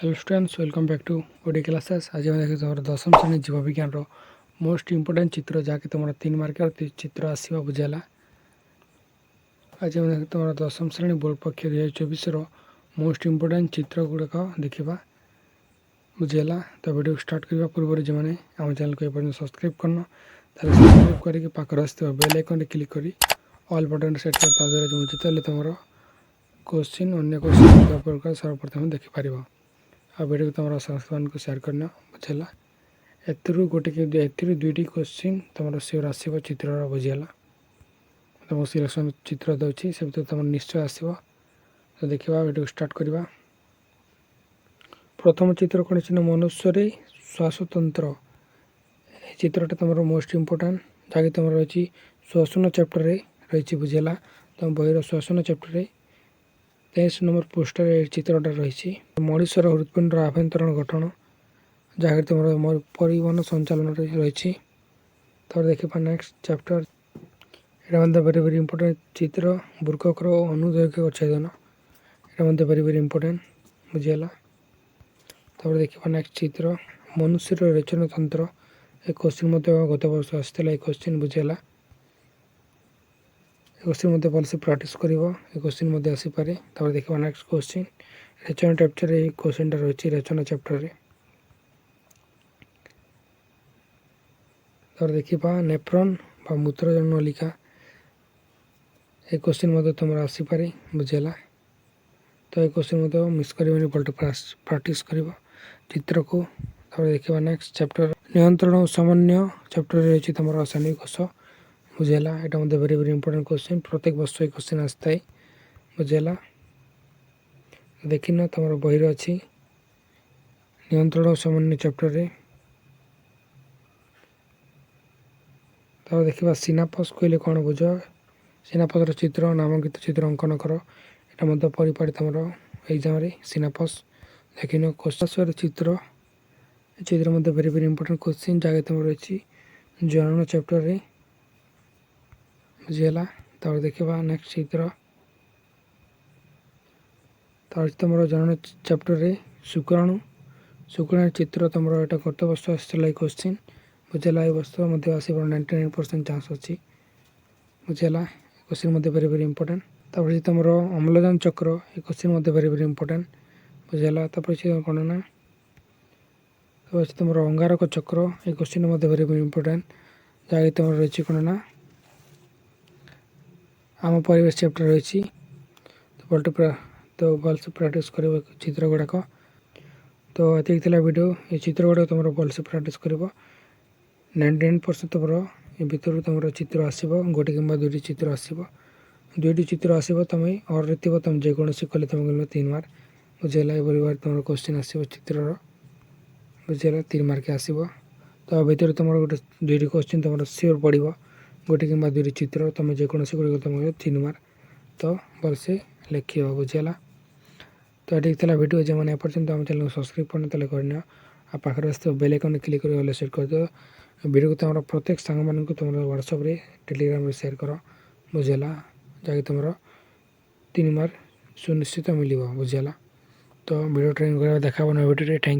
Hello students, welcome back to OD classes. आज हम देखिए तुम दशम श्रेणी जीव विज्ञान मोस्ट इंपोर्टेंट चित्र जहाँकि तुम 3 मार्क चित्र आसवा बुझेगा। आज हम देखिए तुम दशम श्रेणी बोर्ड पक्ष 2024 मोस्ट इंपोर्टेंट चित्र गुड़ाक देखा बुझेगा। तो वीडियो स्टार्ट करने पूर्व जो मैंने आम चैनल को एपर्तन सब्सक्राइब करना सब्सक्राइब करके पाखर आसो बेल आइकन क्लिक कर ऑल बटन सेट कर जो जिते तुम क्वेश्चन अन्य क्वेश्चन सर्वप्रथम देखिपार आ वीडियो तुम संस्थान को सेयार करना बुझेगा। एथर दुईटी क्वेश्चन तुम सियोर आसो चित्र बुझेगा। तुम सिलेक्शन चित्र दूसरी से तुम निश्चय आसो। तो देखा वीडियो स्टार्ट करवा। प्रथम चित्र कौन है मनुष्य श्वासतंत्र चित्रटा तुम मोस्ट इंपोर्टेंट जहाँकि तुम रही श्वसन चैप्टर रही बुझेगा। तुम बहर श्वसन चैप्टर 23 नंबर पोस्टर चित्रटा रही मनुष्यर हृदपिंडर आभ्यंतरण गठन जहाँ तुम परिवहन संचालन रही। तो देखा नेक्स्ट चैप्टर ये वेरी वेरी इंपोर्टेंट चित्र बृककर अनुदैर्घ्य छेदन ये वेरी वेरी इंपोर्टेंट बुझेगा। तो देखा नेक्स्ट चित्र मनुष्यर रेचन तंत्र एक क्वेश्चन गत वर्ष आसाला क्वेश्चन बुझेगा। क्वेश्चन भलसे प्राक्ट कर क्वेश्चन आसीपे। देखा नेक्स्ट क्वेश्चन रेचन चैप्टर ये क्वेश्चन रही रेचन चैप्टर। देखा नेफ्रॉन बा मूत्र नलिका एक क्वेश्चन तुम आसीपे बुझेगा। तो ये क्वेश्चन मिस कर प्राक्ट कर चित्र को। देखा नेक्स्ट चैप्टर नियंत्रण और सामान्य चैप्टर रही तुम रासायनिक कोष बुझेगा। यहाँ वेरी वेरी इंपोर्टेंट क्वेश्चन प्रत्येक वर्ष क्वेश्चन आसता है बुझेगा। देखना तुम बहर अच्छी नियंत्रण और सामान्य चैप्टर। तो देखा सिनापस कहले कौन बुझ सिनापस चित्र नामांकित चित्र अंकन कर यहाँ परिपाड़ी तुम एग्जाम सिनापस देखना क्वेश्चन चित्र चित्र वेरी वेरी इंपोर्टेंट क्वेश्चन जगह तुम रही जनन चैप्टर बुझेगा। तो देखा नेक्स्ट चित्र तो तुम जनन चैप्टर शुक्राणु शुक्राणु चित्र तुम यहाँ गत वर्ष आसाला क्वेश्चन बुझेगा। ये वर्ष आस 99% चान्स अच्छी बुझेगा। Question very very important. तापर तुम अम्लजान चक्र ये क्वेश्चन वेरी वेरी इंपोर्टेंट बुझेगा। कौन ना तो तुम अंगारक चक्र ये क्वेश्चन वेरी वेरी इंपोर्टेंट जहाँ तुम रही कौन ना आम परिवेश चैप्टर रही। तो भलसे प्राक्ट कर चित्र गुड़ाक। तो ये वीडियो ये चित्र गुड़ाक तुम भलसे प्राक्ट कर 99% तुम ये भितर तुम चित्र आसो गोटे कि दुईटी चित्र आसो दुईटी चित्र आसो तुम और तुम जेकोसी कले तुम 3 मार्क बुझेगा। ये तुम क्वेश्चन आसो चित्र बुझेगा 3 मार्क आसो। तो भितर तुम गोटे दुईटी क्वेश्चन तुम सियोर पड़ो गोटे कि दुईटी चित्र तुम जेकोसी तुम 3 मार्क। तो भलसे लिख बुझेगा। तो ये वीडियो जो मैंने एपर्तन आम चैनल को सब्सक्राइब करना करना आ पाखे आस बेल आइकन क्लिक कर सेट कर दो। वीडियो को तुम प्रत्येक सांग मान तुम व्हाट्सएप टेलीग्राम सेयार कर बुझेगा जहाँकि तुम 3 मार्क सुनिश्चित मिल बुझेगा। तो वीडियो ट्रेनिंग देखा वीडियो थैंक